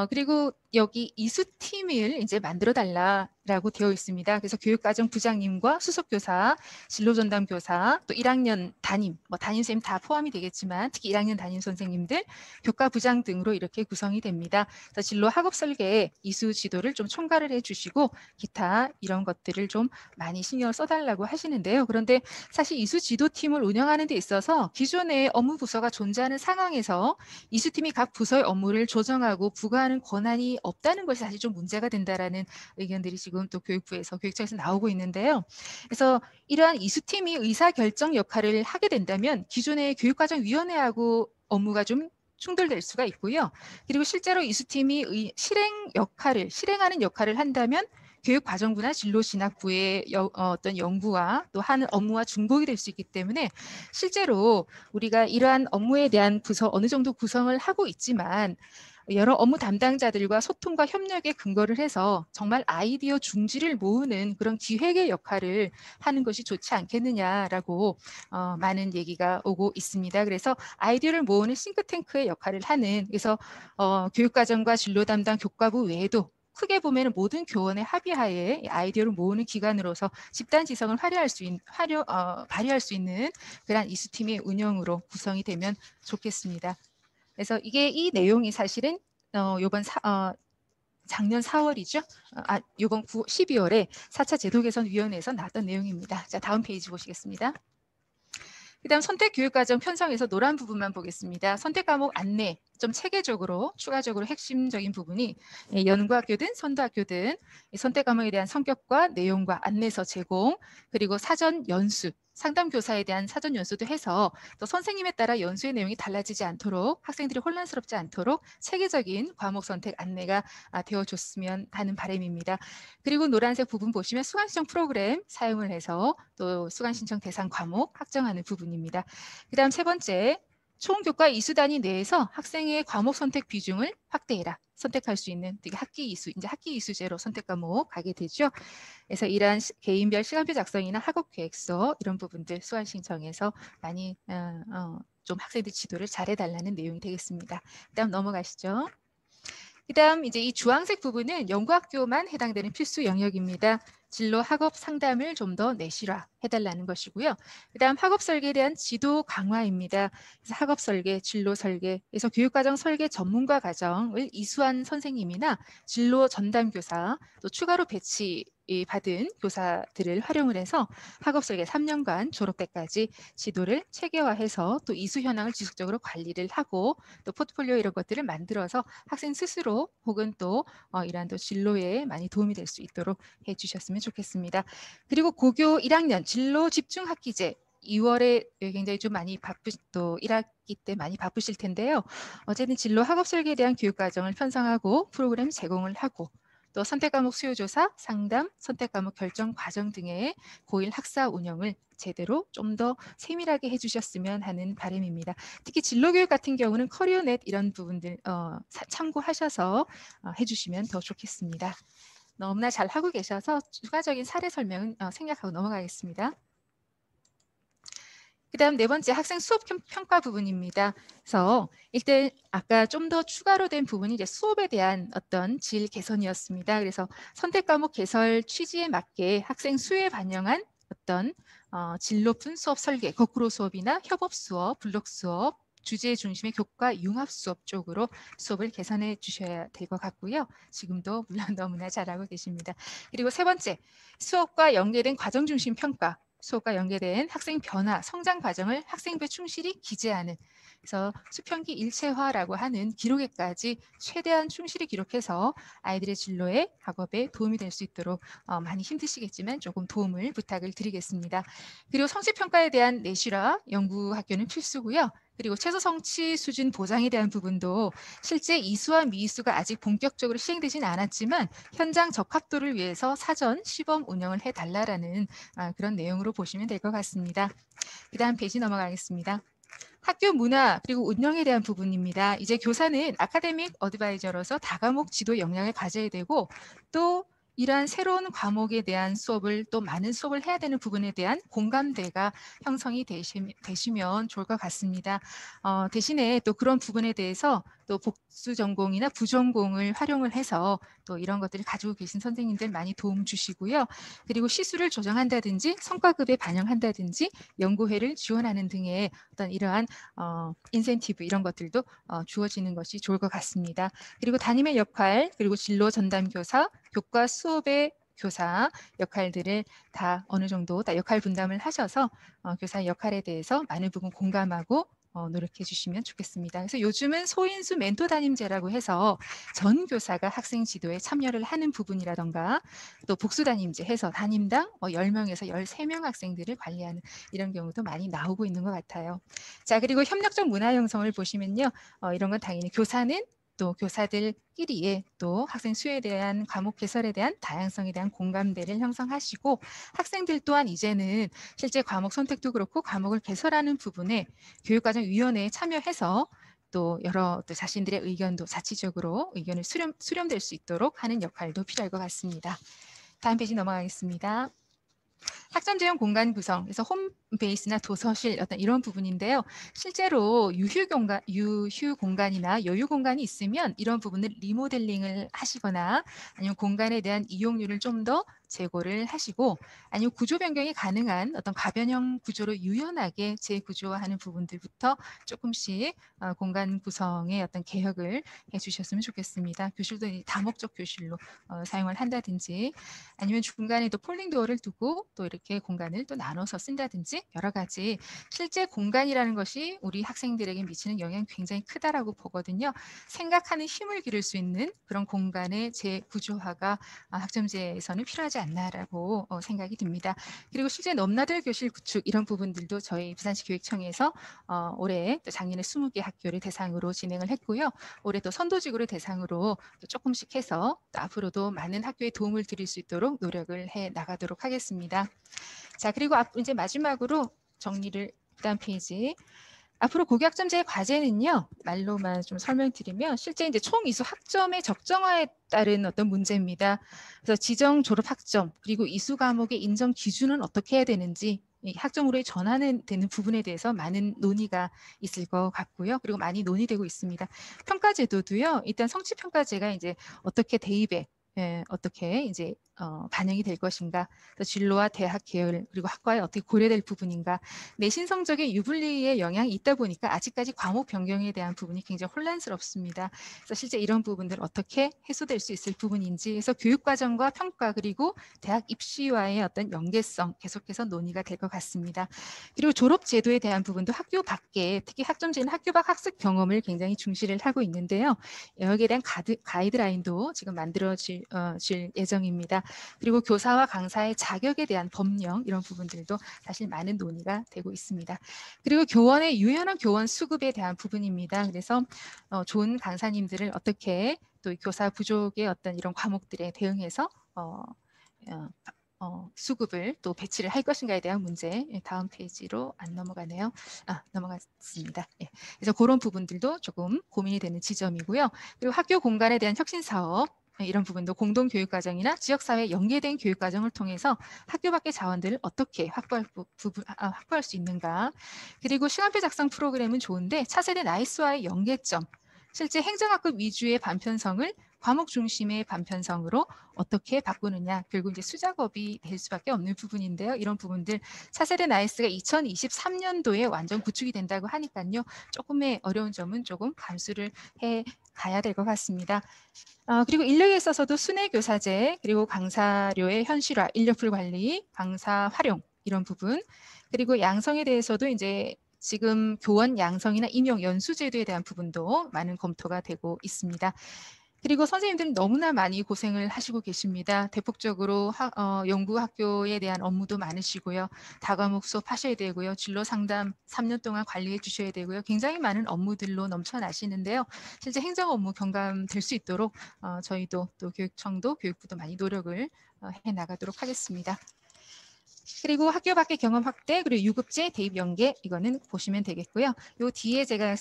그리고 여기 이수팀을 이제 만들어 달라라고 되어 있습니다. 그래서 교육과정 부장님과 수석교사, 진로전담교사, 또 1학년 담임, 뭐 담임선생님 다 포함이 되겠지만 특히 1학년 담임 선생님들, 교과부장 등으로 이렇게 구성이 됩니다. 그래서 진로 학업설계 이수 지도를 좀 총괄을 해주시고 기타 이런 것들을 좀 많이 신경을 써달라고 하시는데요. 그런데 사실 이수 지도팀을 운영하는 데 있어서 기존의 업무 부서가 존재하는 상황에서 이수팀이 각 부서의 업무를 조정하고 부과하는 권한이 없다는 것이 사실 좀 문제가 된다라는 의견들이 지금 또 교육부에서 교육청에서 나오고 있는데요. 그래서 이러한 이수팀이 의사결정 역할을 하게 된다면 기존의 교육과정위원회하고 업무가 좀 충돌될 수가 있고요. 그리고 실제로 이수팀이 실행하는 역할을 한다면 교육과정부나 진로진학부의 어떤 연구와 또 하는 업무와 중복이 될 수 있기 때문에 실제로 우리가 이러한 업무에 대한 부서 어느 정도 구성을 하고 있지만 여러 업무 담당자들과 소통과 협력에 근거를 해서 정말 아이디어 중지를 모으는 그런 기획의 역할을 하는 것이 좋지 않겠느냐라고 많은 얘기가 오고 있습니다. 그래서 아이디어를 모으는 싱크탱크의 역할을 하는 그래서 교육과정과 진로 담당 교과부 외에도 크게 보면 모든 교원의 합의하에 아이디어를 모으는 기관으로서 집단 지성을 발휘할 수 있는 그런 이수팀의 운영으로 구성이 되면 좋겠습니다. 그래서 이 내용이 사실은 요번 작년 4월이죠. 요번 12월에 4차 제도개선위원회에서 나왔던 내용입니다. 자, 다음 페이지 보시겠습니다. 그다음 선택교육과정 편성에서 노란 부분만 보겠습니다. 선택과목 안내 좀 체계적으로 추가적으로 핵심적인 부분이 연구학교든 선도학교든 선택과목에 대한 성격과 내용과 안내서 제공 그리고 사전 연수 상담교사에 대한 사전 연수도 해서 또 선생님에 따라 연수의 내용이 달라지지 않도록 학생들이 혼란스럽지 않도록 체계적인 과목 선택 안내가 되어줬으면 하는 바람입니다. 그리고 노란색 부분 보시면 수강신청 프로그램 사용을 해서 또 수강신청 대상 과목 확정하는 부분입니다. 그 다음 세 번째, 총교과 이수단위 내에서 학생의 과목 선택 비중을 확대해라. 선택할 수 있는 되게 학기 이수제로 선택 과목 가게 되죠. 그래서 이러한 개인별 시간표 작성이나 학업 계획서 이런 부분들 수강 신청에서 많이 좀 학생들 지도를 잘해달라는 내용이 되겠습니다. 그다음 넘어가시죠. 그다음 이제 이 주황색 부분은 연구학교만 해당되는 필수 영역입니다. 진로 학업 상담을 좀 더 내실화해달라는 것이고요. 그다음 학업 설계에 대한 지도 강화입니다. 그래서 학업 설계, 진로 설계, 그래서 교육과정 설계 전문가 과정을 이수한 선생님이나 진로 전담 교사, 또 추가로 배치 받은 교사들을 활용을 해서 학업 설계 3년간 졸업 때까지 지도를 체계화해서 또 이수 현황을 지속적으로 관리를 하고 또 포트폴리오 이런 것들을 만들어서 학생 스스로 혹은 또 이러한 또 진로에 많이 도움이 될 수 있도록 해주셨으면 좋겠습니다. 그리고 고교 1학년 진로 집중 학기제 2월에 굉장히 좀 많이 또 1학기 때 많이 바쁘실 텐데요. 어쨌든 진로 학업 설계에 대한 교육 과정을 편성하고 프로그램 제공을 하고 또 선택과목 수요조사, 상담, 선택과목 결정 과정 등의 고일 학사 운영을 제대로 좀 더 세밀하게 해주셨으면 하는 바람입니다. 특히 진로교육 같은 경우는 커리어넷 이런 부분들 참고하셔서 해주시면 더 좋겠습니다. 너무나 잘 하고 계셔서 추가적인 사례 설명은 생략하고 넘어가겠습니다. 그다음 네 번째 학생 수업 평가 부분입니다. 그래서 일단 아까 좀 더 추가로 된 부분이 이제 수업에 대한 어떤 질 개선이었습니다. 그래서 선택 과목 개설 취지에 맞게 학생 수에 반영한 어떤 질 높은 수업 설계, 거꾸로 수업이나 협업 수업, 블록 수업, 주제 중심의 교과 융합 수업 쪽으로 수업을 개선해 주셔야 될 것 같고요. 지금도 물론 너무나 잘하고 계십니다. 그리고 세 번째, 수업과 연계된 과정 중심 평가. 수업과 연계된 학생 변화, 성장 과정을 학생부에 충실히 기재하는, 그래서 수평기 일체화라고 하는 기록에까지 최대한 충실히 기록해서 아이들의 진로에 학업에 도움이 될 수 있도록 많이 힘드시겠지만 조금 도움을 부탁을 드리겠습니다. 그리고 성취평가에 대한 내실화 연구학교는 필수고요. 그리고 최소 성취 수준 보장에 대한 부분도 실제 이수와 미이수가 아직 본격적으로 시행되진 않았지만 현장 적합도를 위해서 사전 시범 운영을 해달라라는 그런 내용으로 보시면 될 것 같습니다. 그 다음 페이지 넘어가겠습니다. 학교 문화 그리고 운영에 대한 부분입니다. 이제 교사는 아카데믹 어드바이저로서 다과목 지도 역량을 가져야 되고 또 이러한 새로운 과목에 대한 수업을 또 많은 수업을 해야 되는 부분에 대한 공감대가 형성이 되시면 좋을 것 같습니다. 대신에 또 그런 부분에 대해서 또 복수 전공이나 부전공을 활용을 해서 또 이런 것들을 가지고 계신 선생님들 많이 도움 주시고요. 그리고 시수를 조정한다든지 성과급에 반영한다든지 연구회를 지원하는 등의 어떤 이러한 인센티브 이런 것들도 주어지는 것이 좋을 것 같습니다. 그리고 담임의 역할, 그리고 진로 전담 교사, 교과 수업의 교사 역할들을 다 어느 정도 다 역할 분담을 하셔서 교사의 역할에 대해서 많은 부분 공감하고 노력해 주시면 좋겠습니다. 그래서 요즘은 소인수 멘토 담임제라고 해서 전 교사가 학생 지도에 참여를 하는 부분이라던가 또 복수 담임제 해서 담임당 10명에서 13명 학생들을 관리하는 이런 경우도 많이 나오고 있는 것 같아요. 자, 그리고 협력적 문화 형성을 보시면요. 이런 건 당연히 교사는 또 교사들끼리의 또 학생 수에 대한 과목 개설에 대한 다양성에 대한 공감대를 형성하시고 학생들 또한 이제는 실제 과목 선택도 그렇고 과목을 개설하는 부분에 교육과정위원회에 참여해서 또 여러 또 자신들의 의견도 자치적으로 의견을 수렴될 수 있도록 하는 역할도 필요할 것 같습니다. 다음 페이지 넘어가겠습니다. 학점 제형 공간 구성, 그래서 홈베이스나 도서실 어떤 이런 부분인데요. 실제로 유휴 공간이나 여유 공간이 있으면 이런 부분을 리모델링을 하시거나 아니면 공간에 대한 이용률을 좀 더 제고를 하시고 아니면 구조 변경이 가능한 어떤 가변형 구조로 유연하게 재구조화하는 부분들부터 조금씩 공간 구성의 어떤 개혁을 해주셨으면 좋겠습니다. 교실도 다목적 교실로 사용을 한다든지 아니면 중간에 또 폴딩 도어를 두고 또 이렇게 공간을 또 나눠서 쓴다든지 여러 가지 실제 공간이라는 것이 우리 학생들에게 미치는 영향이 굉장히 크다라고 보거든요. 생각하는 힘을 기를 수 있는 그런 공간의 재구조화가 학점제에서는 필요하지 않나라고 생각이 듭니다. 그리고 실제 넘나들 교실 구축 이런 부분들도 저희 부산시 교육청에서 올해 또 작년에 20개 학교를 대상으로 진행을 했고요. 올해 또 선도직으로 대상으로 또 조금씩 해서 또 앞으로도 많은 학교에 도움을 드릴 수 있도록 노력을 해 나가도록 하겠습니다. 자, 그리고 이제 마지막으로 정리를 다음 페이지. 앞으로 고교학점제의 과제는요, 말로만 좀 설명드리면 실제 이제 총 이수 학점의 적정화에 따른 어떤 문제입니다. 그래서 지정 졸업 학점 그리고 이수 과목의 인정 기준은 어떻게 해야 되는지 학점으로 전환되는 부분에 대해서 많은 논의가 있을 것 같고요. 그리고 많이 논의되고 있습니다. 평가제도도요. 일단 성취평가제가 이제 어떻게 대입에 어떻게 이제 반영이 될 것인가, 또 진로와 대학 계열 그리고 학과에 어떻게 고려될 부분인가, 내신 성적의 유불리의 영향이 있다 보니까 아직까지 과목 변경에 대한 부분이 굉장히 혼란스럽습니다. 그래서 실제 이런 부분들 어떻게 해소될 수 있을 부분인지, 그래서 교육과정과 평가 그리고 대학 입시와의 어떤 연계성 계속해서 논의가 될 것 같습니다. 그리고 졸업 제도에 대한 부분도 학교 밖에 특히 학점제는 학교 밖 학습 경험을 굉장히 중시를 하고 있는데요. 여기에 대한 가이드라인도 지금 만들어질 예정입니다. 그리고 교사와 강사의 자격에 대한 법령 이런 부분들도 사실 많은 논의가 되고 있습니다. 그리고 교원의 유연한 교원 수급에 대한 부분입니다. 그래서 좋은 강사님들을 어떻게 또 교사 부족의 어떤 이런 과목들에 대응해서 수급을 또 배치를 할 것인가에 대한 문제 다음 페이지로 안 넘어가네요. 넘어갔습니다. 예. 그래서 그런 부분들도 조금 고민이 되는 지점이고요. 그리고 학교 공간에 대한 혁신 사업 이런 부분도 공동교육과정이나 지역사회 연계된 교육과정을 통해서 학교 밖의 자원들을 어떻게 확보할 수 있는가. 그리고 시간표 작성 프로그램은 좋은데 차세대 나이스와의 연계점, 실제 행정학급 위주의 반편성을 과목 중심의 반편성으로 어떻게 바꾸느냐, 결국 이제 수작업이 될 수밖에 없는 부분인데요. 이런 부분들 차세대 나이스가 2023년도에 완전 구축이 된다고 하니까요. 조금의 어려운 점은 조금 감수를 해 가야 될 것 같습니다. 그리고 인력에 있어서도 순회 교사제 그리고 강사료의 현실화, 인력풀 관리, 강사 활용 이런 부분. 그리고 양성에 대해서도 이제 지금 교원 양성이나 임용 연수 제도에 대한 부분도 많은 검토가 되고 있습니다. 그리고 선생님들은 너무나 많이 고생을 하시고 계십니다. 대폭적으로 연구 학교에 대한 업무도 많으시고요. 다과목 수업하셔야 되고요. 진로 상담 3년 동안 관리해 주셔야 되고요. 굉장히 많은 업무들로 넘쳐나시는데요. 실제 행정 업무 경감될 수 있도록 저희도 또 교육청도 교육부도 많이 노력을 해 나가도록 하겠습니다. 그리고 학교 밖의 경험 확대, 그리고 유급제 대입 연계, 이거는 보시면 되겠고요. 요 뒤에 제가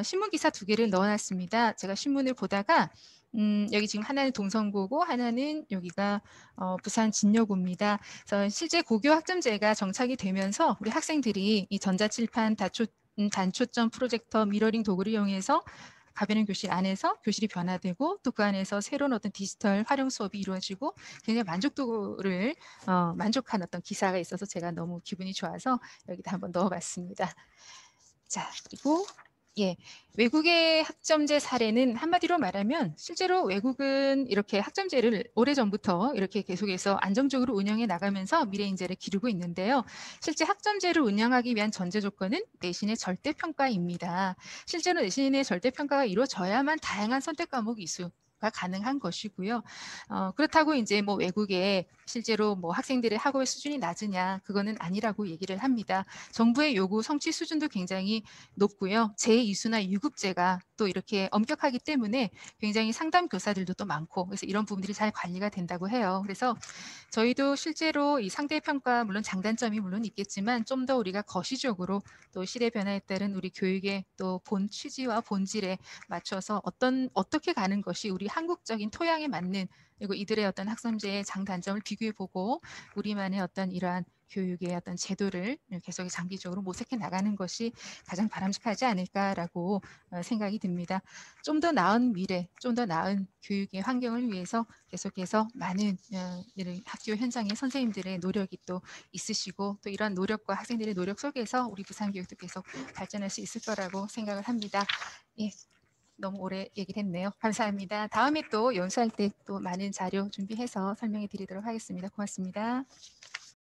신문 기사 2개를 넣어놨습니다. 제가 신문을 보다가 여기 지금 하나는 동성고고 하나는 여기가 부산 진여고입니다. 그래서 실제 고교 학점제가 정착이 되면서 우리 학생들이 이 전자칠판 단초점 프로젝터 미러링 도구를 이용해서 가변형 교실 안에서 교실이 변화되고 또 그 안에서 새로운 어떤 디지털 활용 수업이 이루어지고 굉장히 만족도를 만족한 어떤 기사가 있어서 제가 너무 기분이 좋아서 여기다 한번 넣어봤습니다. 자, 그리고 예, 외국의 학점제 사례는 한마디로 말하면 실제로 외국은 이렇게 학점제를 오래전부터 이렇게 계속해서 안정적으로 운영해 나가면서 미래 인재를 기르고 있는데요. 실제 학점제를 운영하기 위한 전제 조건은 내신의 절대평가입니다. 실제로 내신의 절대평가가 이루어져야만 다양한 선택 과목 이수가 가능한 것이고요. 그렇다고 이제 뭐 외국에 실제로 뭐 학생들의 학업의 수준이 낮으냐, 그거는 아니라고 얘기를 합니다. 정부의 요구 성취 수준도 굉장히 높고요. 제2수나 유급제가 또 이렇게 엄격하기 때문에 굉장히 상담 교사들도 또 많고, 그래서 이런 부분들이 잘 관리가 된다고 해요. 그래서 저희도 실제로 이 상대평가 물론 장단점이 물론 있겠지만 좀 더 우리가 거시적으로 또 시대 변화에 따른 우리 교육의 또 본 취지와 본질에 맞춰서 어떻게 가는 것이 우리 한국적인 토양에 맞는, 그리고 이들의 어떤 학점제의 장단점을 비교해보고 우리만의 어떤 이러한 교육의 어떤 제도를 계속 장기적으로 모색해 나가는 것이 가장 바람직하지 않을까라고 생각이 듭니다. 좀 더 나은 미래, 좀 더 나은 교육의 환경을 위해서 계속해서 많은 이런 학교 현장의 선생님들의 노력이 또 있으시고 또 이러한 노력과 학생들의 노력 속에서 우리 부산교육도 계속 발전할 수 있을 거라고 생각을 합니다. 예. 너무 오래 얘기를 했네요. 감사합니다. 다음에 또 연수할 때 또 많은 자료 준비해서 설명해 드리도록 하겠습니다. 고맙습니다.